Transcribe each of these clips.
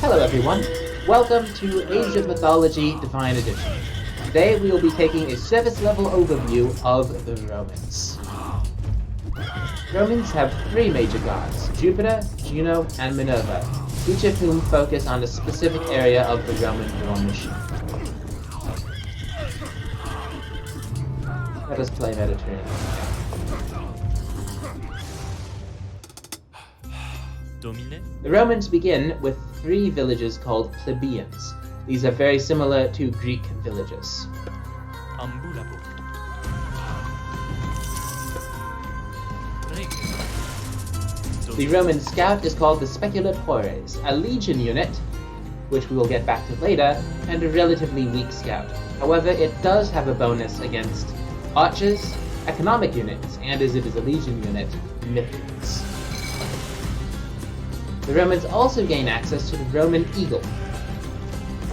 Hello everyone, welcome to Age of Mythology Divine Edition. Today we will be taking a surface level overview of the Romans. Romans have three major gods, Jupiter, Juno, and Minerva, each of whom focus on a specific area of the Roman war machine. Let us play Mediterranean. The Romans begin with three villages called plebeians. These are very similar to Greek villages. The Roman scout is called the speculatores, a legion unit, which we will get back to later, and a relatively weak scout. However, it does have a bonus against archers, economic units, and as it is a legion unit, myth units. The Romans also gain access to the Roman eagle.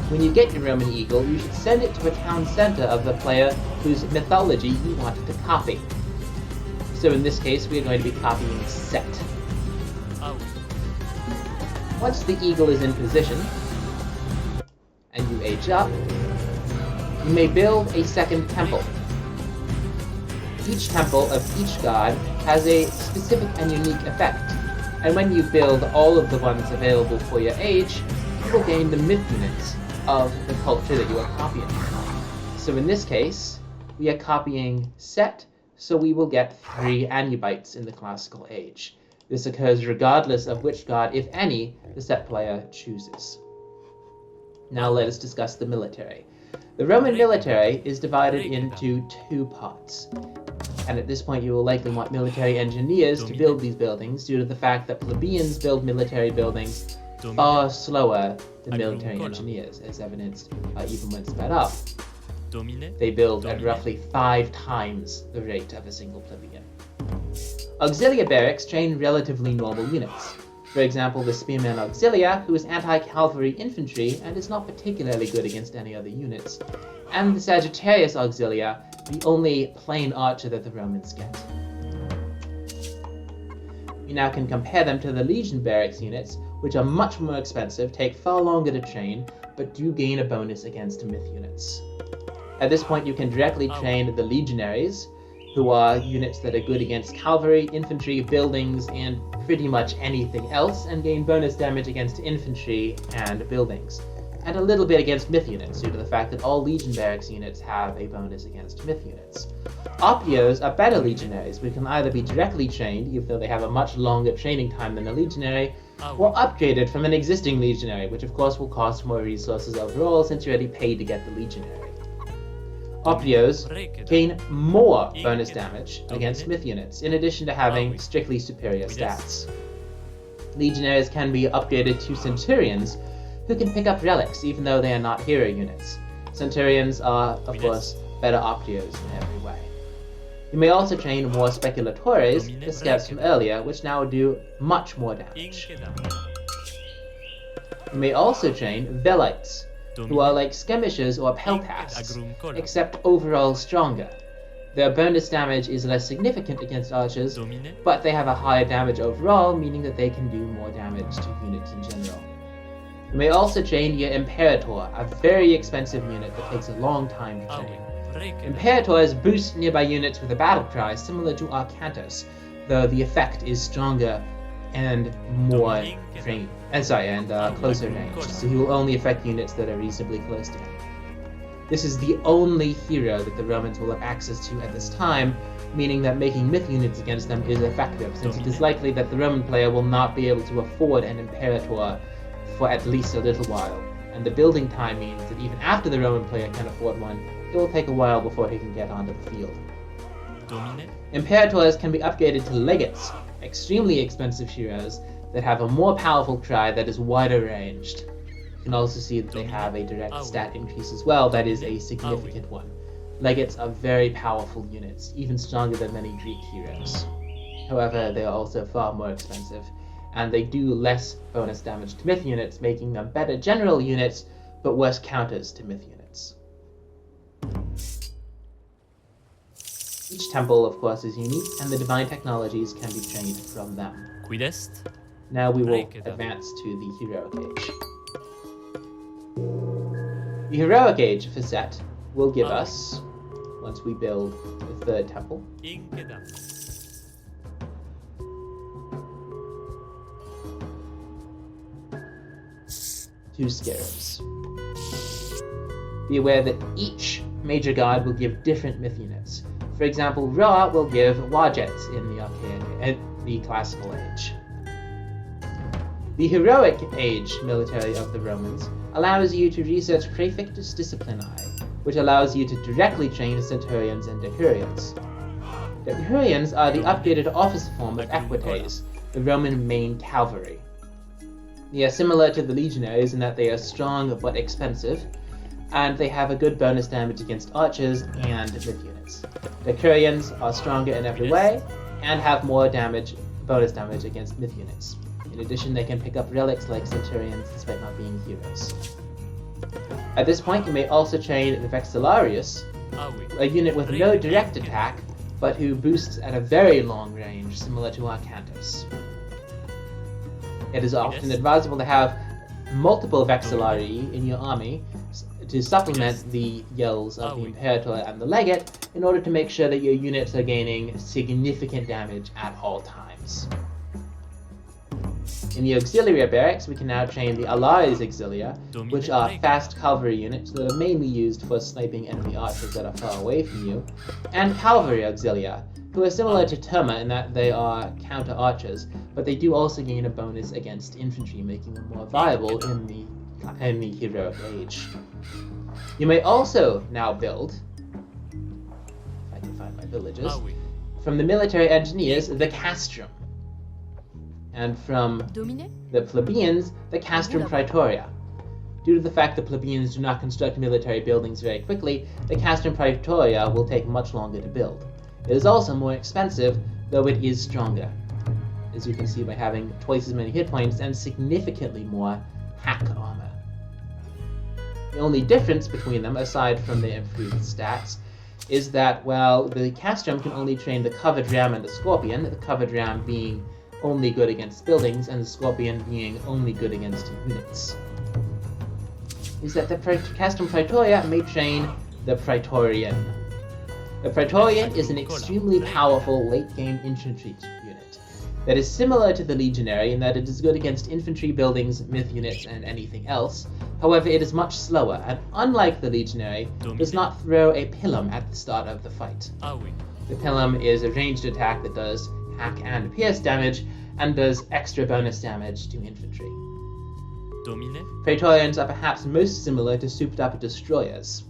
When you get your Roman eagle, you should send it to a town center of the player whose mythology you wanted to copy. So in this case, we are going to be copying Set. Once the eagle is in position, and you age up, you may build a second temple. Each temple of each god has a specific and unique effect. And when you build all of the ones available for your age, you will gain the myth units of the culture that you are copying. So in this case, we are copying Set, so we will get 3 Anubites in the classical age. This occurs regardless of which god, if any, the Set player chooses. Now let us discuss the military. The Roman military is divided into 2 parts. And at this point you will likely want military engineers to build these buildings due to the fact that plebeians build military buildings far slower than military engineers, as evidenced even when sped up. They build at roughly 5 times the rate of a single plebeian. Auxilia barracks train relatively normal units. For example, the Spearman Auxilia, who is anti-cavalry infantry and is not particularly good against any other units, and the Sagittarius Auxilia, the only plain archer that the Romans get. You now can compare them to the Legion barracks units, which are much more expensive, take far longer to train, but do gain a bonus against myth units. At this point you can directly train the Legionaries, who are units that are good against cavalry, infantry, buildings, and pretty much anything else, and gain bonus damage against infantry and buildings. And a little bit against myth units, due to the fact that all Legion barracks units have a bonus against myth units. Oppios are better legionaries, which can either be directly trained, even though they have a much longer training time than a legionary, or upgraded from an existing legionary, which of course will cost more resources overall since you already paid to get the legionary. Oppios gain more bonus damage against myth units, in addition to having strictly superior stats. Legionaries can be upgraded to centurions, who can pick up relics even though they are not hero units. Centurions are, of course, better Optios in every way. You may also train more Speculatores, the scouts from earlier, which now do much more damage. You may also train Velites, who are like skirmishers or peltasts, except overall stronger. Their bonus damage is less significant against archers, but they have a higher damage overall, meaning that they can do more damage to units in general. You may also train your Imperator, a very expensive unit that takes a long time to train. Imperators boost nearby units with a battle cry similar to Arcantos, though the effect is stronger and more closer range, so he will only affect units that are reasonably close to him. This is the only hero that the Romans will have access to at this time, meaning that making myth units against them is effective, since it is likely that the Roman player will not be able to afford an Imperator for at least a little while, and the building time means that even after the Roman player can afford one, it will take a while before he can get onto the field. Imperators can be upgraded to legates, extremely expensive heroes that have a more powerful cry that is wider ranged. You can also see that they have a direct stat increase as well, that is a significant one. Legates are very powerful units, even stronger than many Greek heroes. However, they are also far more expensive, and they do less bonus damage to myth units, making them better general units, but worse counters to myth units. Each temple, of course, is unique, and the divine technologies can be trained from them. Now we will advance to the heroic age. The Heroic Age facet will give us, once we build the third temple, two scarabs. Be aware that each major god will give different myth units. For example, Ra will give Wajets in the classical age. The Heroic Age military of the Romans allows you to research Praefectus Disciplinae, which allows you to directly train centurions and decurions. Decurions are the updated officer form of equites, the Roman main cavalry. They are similar to the legionaries in that they are strong but expensive, and they have a good bonus damage against archers and myth units. Decurions are stronger in every way, and have more bonus damage against myth units. In addition, they can pick up relics like centurions despite not being heroes. At this point, you may also train the Vexillarius, a unit with no direct attack, but who boosts at a very long range, similar to Arcantus. It is often advisable to have multiple Vexillarii in your army to supplement the yells of the Imperator and the Legate in order to make sure that your units are gaining significant damage at all times. In the Auxiliary Barracks, we can now train the Alaris Auxilia, which are fast cavalry units that are mainly used for sniping enemy archers that are far away from you, and Cavalry Auxilia, who are similar to Terma in that they are counter archers, but they do also gain a bonus against infantry, making them more viable in the Heroic Age. You may also now build, if I can find my villages, from the military engineers, the Castrum, and from the plebeians, the Castrum Praetoria. Due to the fact that plebeians do not construct military buildings very quickly, the Castrum Praetoria will take much longer to build. It is also more expensive, though it is stronger, as you can see by having twice as many hit points and significantly more hack armor. The only difference between them, aside from the improved stats, is that, well, the Castrum can only train the Covered Ram and the Scorpion, the Covered Ram being only good against buildings, and the Scorpion being only good against units. Is that the Castrum Praetoria may train the Praetorian. The Praetorian is an extremely powerful late-game infantry unit that is similar to the Legionary in that it is good against infantry, buildings, myth units, and anything else. However, it is much slower, and unlike the Legionary, does not throw a Pilum at the start of the fight. The Pilum is a ranged attack that does hack and pierce damage, and does extra bonus damage to infantry. Praetorians are perhaps most similar to souped-up destroyers,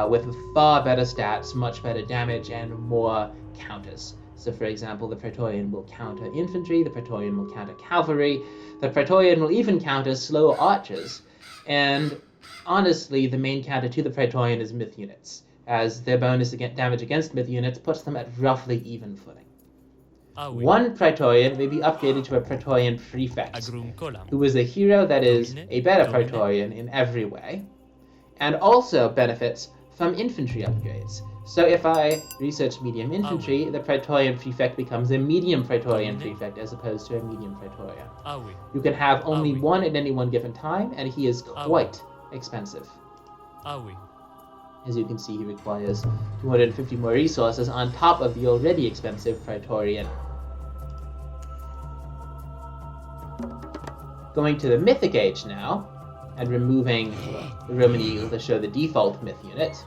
with far better stats, much better damage, and more counters. So for example, the Praetorian will counter infantry, the Praetorian will counter cavalry, the Praetorian will even counter slow archers, and honestly, the main counter to the Praetorian is myth units, as their bonus damage against myth units puts them at roughly even footing. One Praetorian may be upgraded to a Praetorian Prefect, who is a hero that is a better Praetorian in every way, and also benefits from infantry upgrades. So if I research medium infantry, the Praetorian Prefect becomes a medium Praetorian Prefect as opposed to a medium Praetorian. You can have only one at any one given time, and he is quite expensive. As you can see, he requires 250 more resources on top of the already expensive Praetorian. Going to the Mythic Age now, and removing the Roman Eagle to show the default myth unit.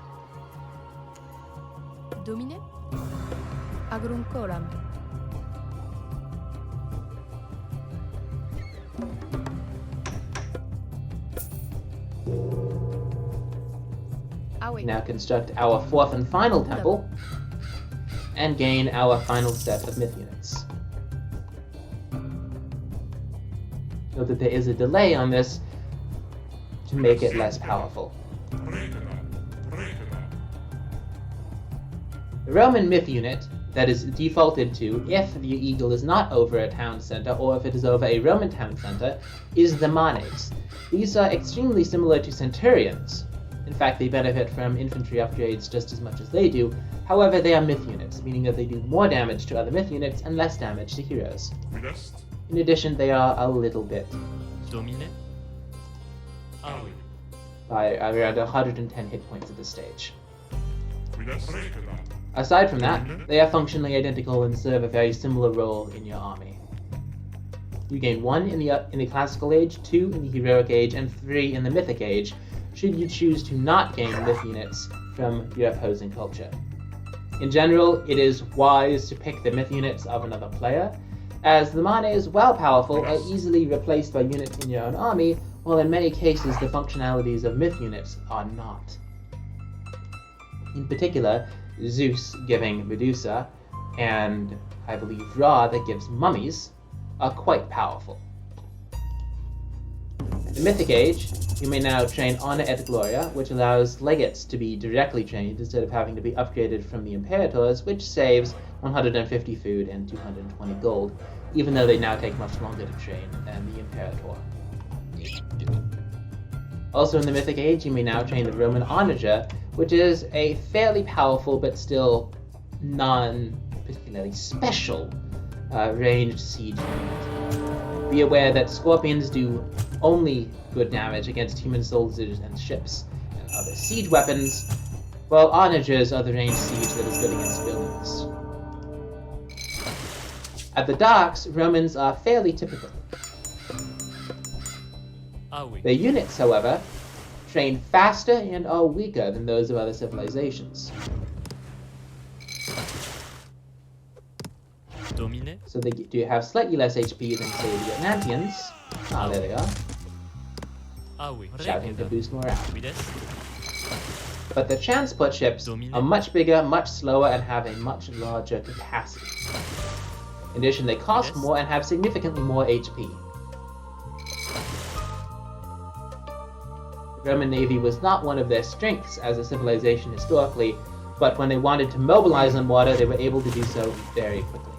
Domine Agrum Coram. Now construct our fourth and final temple, and gain our final set of myth units. Note that there is a delay on this to make it less powerful. The Roman myth unit that is defaulted to if the eagle is not over a town center or if it is over a Roman town center is the Manes. These are extremely similar to centurions. In fact, they benefit from infantry upgrades just as much as they do. However, they are myth units, meaning that they do more damage to other myth units and less damage to heroes. In addition, they are a little bit by around 110 hit points at this stage. Aside from that, they are functionally identical and serve a very similar role in your army. You gain 1 in the Classical Age, 2 in the Heroic Age, and 3 in the Mythic Age, should you choose to not gain myth units from your opposing culture. In general, it is wise to pick the myth units of another player, as the manes, while powerful, are easily replaced by units in your own army, while in many cases the functionalities of myth units are not. In particular, Zeus giving Medusa, and I believe Ra that gives mummies, are quite powerful. In the Mythic Age, you may now train Honor et Gloria, which allows legates to be directly trained instead of having to be upgraded from the Imperators, which saves 150 food and 220 gold, even though they now take much longer to train than the Imperator. Also in the Mythic Age, you may now train the Roman Onager, which is a fairly powerful but still non-particularly special ranged siege unit. Be aware that Scorpions do only good damage against human soldiers and ships and other siege weapons, while Onagers are the ranged siege that is good against buildings. At the docks, Romans are fairly typical. Their units, however, train faster and are weaker than those of other civilizations. So they do have slightly less HP than, say, the Atlanteans. Ah, there they are. Shouting to boost morale. But the transport ships are much bigger, much slower, and have a much larger capacity. In addition, they cost more and have significantly more HP. The Roman Navy was not one of their strengths as a civilization historically, but when they wanted to mobilize on water, they were able to do so very quickly.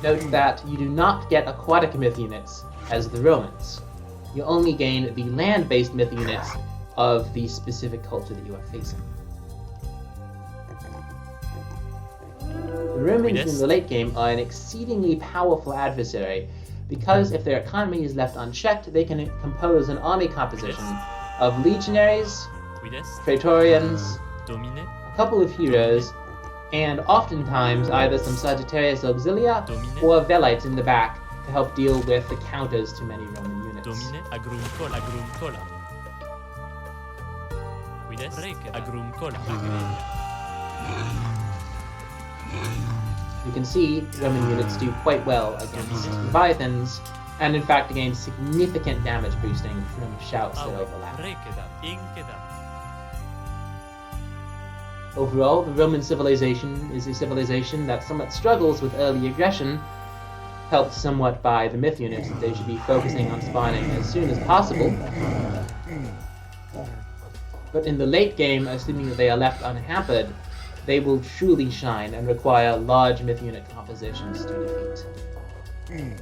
Note that you do not get aquatic myth units as the Romans. You only gain the land-based myth units of the specific culture that you are facing. The Romans in the late game are an exceedingly powerful adversary because if their economy is left unchecked, they can compose an army composition of legionaries, praetorians, a couple of heroes, and oftentimes either some Sagittarius Auxilia or Velites in the back to help deal with the counters to many Roman units. You can see Roman units do quite well against Leviathans, and in fact gain significant damage boosting from shouts that overlap. Overall, the Roman civilization is a civilization that somewhat struggles with early aggression, helped somewhat by the myth units that they should be focusing on spawning as soon as possible. But in the late game, assuming that they are left unhampered, they will truly shine and require large myth unit compositions to defeat.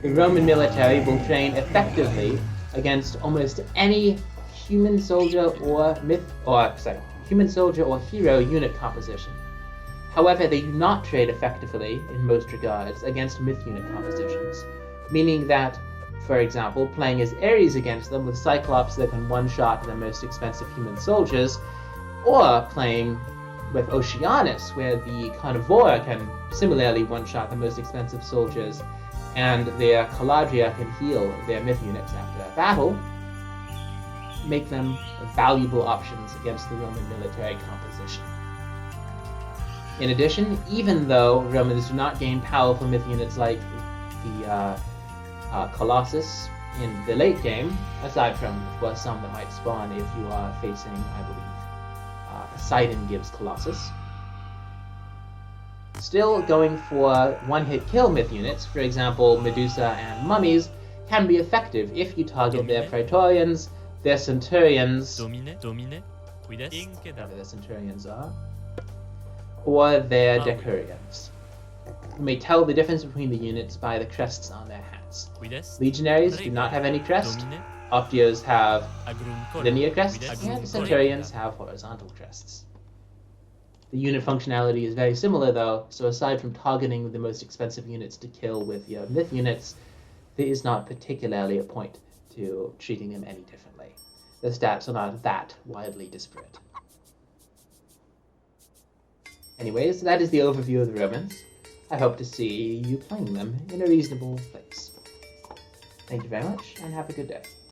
The Roman military will train effectively against almost any human soldier or hero unit composition. However, they do not trade effectively, in most regards, against myth unit compositions, meaning that, for example, playing as Ares against them with Cyclops that can one-shot the most expensive human soldiers, or playing with Oceanus, where the Carnivora can similarly one-shot the most expensive soldiers, and their Caladria can heal their myth units after a battle, make them valuable options against the Roman military composition. In addition, even though Romans do not gain powerful myth units like the Colossus in the late game, aside from, of course, some that might spawn if you are facing, I believe, Poseidon gives Colossus. Still, going for one-hit kill myth units, for example, Medusa and mummies, can be effective if you target their Praetorians, their Centurions, whatever their Centurions are, or their Decurions. You may tell the difference between the units by the crests on their hats. Legionaries do not have any crest, Optios have linear crests, and Centurions have horizontal crests. The unit functionality is very similar though, so aside from targeting the most expensive units to kill with your myth units, there is not particularly a point to treating them any differently. the stats are not that widely disparate. Anyways, that is the overview of the Romans. I hope to see you playing them in a reasonable place. Thank you very much, and have a good day.